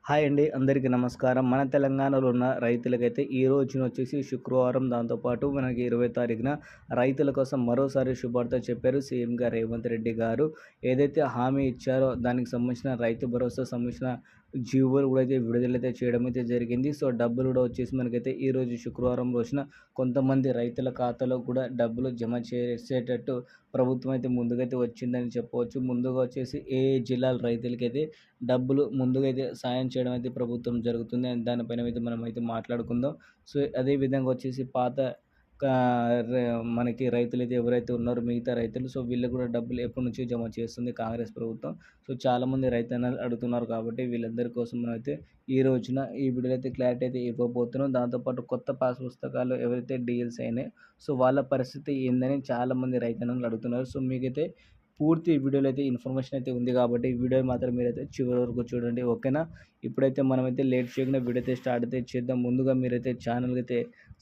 Hi అండి. అందరికీ నమస్కారం. మన తెలంగాణలో ఉన్న రైతులకైతే ఈ రోజున వచ్చేసి శుక్రవారం దాంతోపాటు మనకి 20 తారీఖున రైతుల కోసం మరోసారి శుభార్త చెప్పారు సీఎంగా రేవంత్ రెడ్డి గారు. ఏదైతే హామీ ఇచ్చారో దానికి సంబంధించిన రైతు భరోసా సంబంధించిన జీవోలు కూడా అయితే విడుదలైతే చేయడం అయితే జరిగింది. సో, డబ్బులు కూడా వచ్చేసి మనకైతే ఈరోజు శుక్రవారం రోజున కొంతమంది రైతుల ఖాతాలో కూడా డబ్బులు జమ చేసేటట్టు ప్రభుత్వం అయితే ముందుకైతే వచ్చిందని చెప్పవచ్చు. ముందుగా వచ్చేసి ఏ జిల్లాల రైతులకైతే డబ్బులు ముందుగా అయితే సాయం చేయడం అయితే ప్రభుత్వం జరుగుతుంది. అండ్ దానిపైన అయితే మనమైతే మాట్లాడుకుందాం. సో, అదే విధంగా వచ్చేసి పాత కా ర మనకి రైతులైతే ఎవరైతే ఉన్నారో మిగతా రైతులు, సో, వీళ్ళకి కూడా డబ్బులు ఎప్పటినుంచో జమ చేస్తుంది కాంగ్రెస్ ప్రభుత్వం. సో, చాలామంది రైతన్నలు అడుగుతున్నారు కాబట్టి వీళ్ళందరి కోసం మనమైతే ఈ రోజున ఈ వీడియోలో అయితే క్లారిటీ అయితే ఇవ్వబోతున్నాం. దాంతోపాటు కొత్త పాస్ పుస్తకాలు ఎవరైతే డీఎల్స్ అయినాయో సో, వాళ్ళ పరిస్థితి ఏందని చాలామంది రైతన్నలు అడుగుతున్నారు. సో, మీకైతే పూర్తి వీడియోలో అయితే ఇన్ఫర్మేషన్ అయితే ఉంది కాబట్టి ఈ వీడియో మాత్రం మీరైతే చివరి వరకు చూడండి. ఓకేనా? ఇప్పుడైతే మనమైతే లేట్ చేయకుండా వీడియో అయితే స్టార్ట్ అయితే చేద్దాం. ముందుగా మీరైతే ఛానల్‌కి అయితే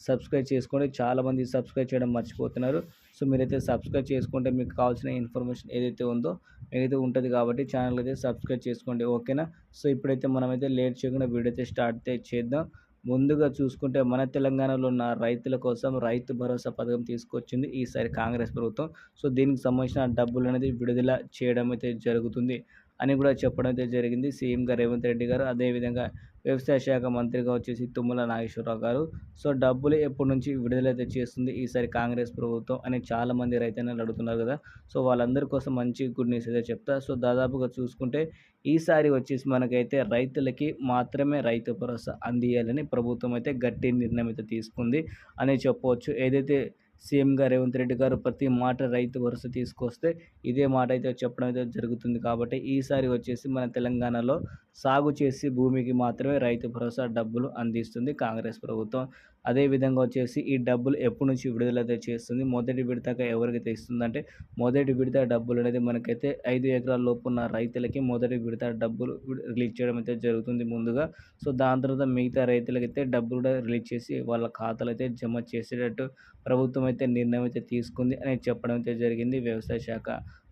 సబ్స్క్రైబ్ చేసుకోండి. చాలామంది సబ్స్క్రైబ్ చేయడం మర్చిపోతున్నారు. సో, మీరైతే సబ్స్క్రైబ్ చేసుకుంటే మీకు కావాల్సిన ఇన్ఫర్మేషన్ ఏదైతే ఉందో మీకైతే ఉంటది కాబట్టి ఛానల్ అయితే సబ్స్క్రైబ్ చేసుకోండి. ఓకేనా? సో, ఇప్పుడైతే మనమైతే లేట్ చేయకుండా వీడియో అయితే స్టార్ట్ అయితే చేద్దాం. ముందుగా చూసుకుంటే మన తెలంగాణలో ఉన్న రైతుల కోసం రైతు భరోసా పథకం తీసుకొచ్చింది ఈసారి కాంగ్రెస్ ప్రభుత్వం. సో, దీనికి సంబంధించిన డబ్బులనేది విడుదల చేయడం అయితే జరుగుతుంది అని కూడా చెప్పడం అయితే జరిగింది సీఎంగా రేవంత్ రెడ్డి గారు. అదేవిధంగా వ్యవసాయ శాఖ మంత్రిగా వచ్చేసి తుమ్మల నాగేశ్వరరావు గారు. సో, డబ్బులు ఎప్పటి నుంచి విడుదలైతే చేస్తుంది ఈసారి కాంగ్రెస్ ప్రభుత్వం అని చాలామంది రైతన్నలు అడుగుతున్నారు కదా! సో, వాళ్ళందరి కోసం మంచి గుడ్ న్యూస్ అయితే చెప్తా. సో, దాదాపుగా చూసుకుంటే ఈసారి వచ్చేసి మనకైతే రైతులకి మాత్రమే రైతు భరోసా అందియాలని ప్రభుత్వం అయితే గట్టి నిర్ణయం అయితే తీసుకుంది అని చెప్పవచ్చు. ఏదైతే సీఎంగా రేవంత్ రెడ్డి గారు ప్రతి మాట రైతు భరోసా తీసుకొస్తే ఇదే మాట అయితే చెప్పడం అయితే జరుగుతుంది కాబట్టి ఈసారి వచ్చేసి మన తెలంగాణలో సాగు చేసి భూమికి మాత్రమే రైతు భరోసా డబ్బులు అందిస్తుంది కాంగ్రెస్ ప్రభుత్వం. అదేవిధంగా వచ్చేసి ఈ డబ్బులు ఎప్పటి నుంచి విడుదలైతే చేస్తుంది. మొదటి విడతగా ఎవరికైతే ఇస్తుందంటే మొదటి విడత డబ్బులు అనేది మనకైతే 5 ఎకరాల లోపు ఉన్న రైతులకి మొదటి విడత డబ్బులు రిలీజ్ చేయడం అయితే జరుగుతుంది ముందుగా. సో, దాని తర్వాత మిగతా రైతులకైతే డబ్బులు కూడా రిలీజ్ చేసి వాళ్ళ ఖాతాలో అయితే జమ చేసేటట్టు ప్రభుత్వం అయితే నిర్ణయం అయితే తీసుకుంది అని చెప్పడం అయితే జరిగింది వ్యవసాయ శాఖ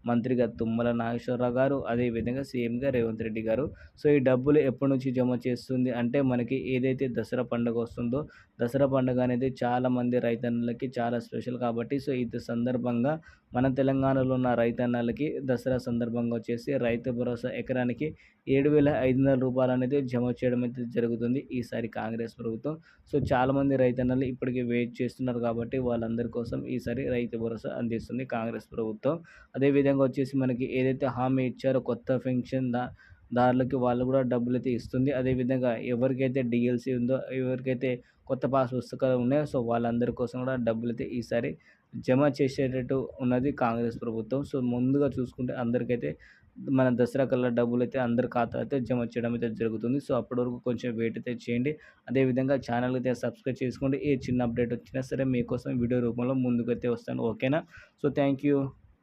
మంత్రిగా తుమ్మల నాగేశ్వరరావు గారు, అదేవిధంగా సీఎంగా రేవంత్ రెడ్డి గారు. సో, ఈ డబ్బులు ఎప్పటి నుంచి జమ చేస్తుంది అంటే మనకి ఏదైతే దసరా పండుగ వస్తుందో దసరా పండుగ అనేది చాలామంది రైతన్నలకి చాలా స్పెషల్ కాబట్టి సో, ఇది సందర్భంగా మన తెలంగాణలో ఉన్న రైతన్నలకి దసరా సందర్భంగా వచ్చేసి రైతు భరోసా ఎకరానికి రూ. 7,500 అనేది జమ చేయడం అయితే జరుగుతుంది ఈసారి కాంగ్రెస్ ప్రభుత్వం. సో, చాలామంది రైతన్నలు ఇప్పటికే వెయిట్ చేస్తున్నారు కాబట్టి వాళ్ళందరి కోసం ఈసారి రైతు భరోసా అందిస్తుంది కాంగ్రెస్ ప్రభుత్వం. అదేవిధంగా వచ్చేసి మనకి ఏదైతే హామీ ఇచ్చారో కొత్త పెన్షన్ దారులకి వాళ్ళు కూడా డబ్బులైతే ఇస్తుంది. అదేవిధంగా ఎవరికైతే డీఎల్సీ ఉందో, ఎవరికైతే కొత్త పాస్ పుస్తకాలు ఉన్నాయో సో, వాళ్ళందరి కోసం కూడా డబ్బులైతే ఈసారి జమ చేసేటట్టు ఉన్నది కాంగ్రెస్ ప్రభుత్వం. సో, ముందుగా చూసుకుంటే అందరికైతే మన దసరా కల్లా డబ్బులైతే అందరి ఖాతాలో అయితే జమ చేయడం అయితే జరుగుతుంది. సో, అప్పటి వరకు కొంచెం వెయిట్ అయితే చేయండి. అదేవిధంగా ఛానల్ అయితే సబ్స్క్రైబ్ చేసుకోండి. ఏ చిన్న అప్డేట్ వచ్చినా సరే మీకోసం వీడియో రూపంలో ముందుకైతే వస్తాను. ఓకేనా? So, thank you.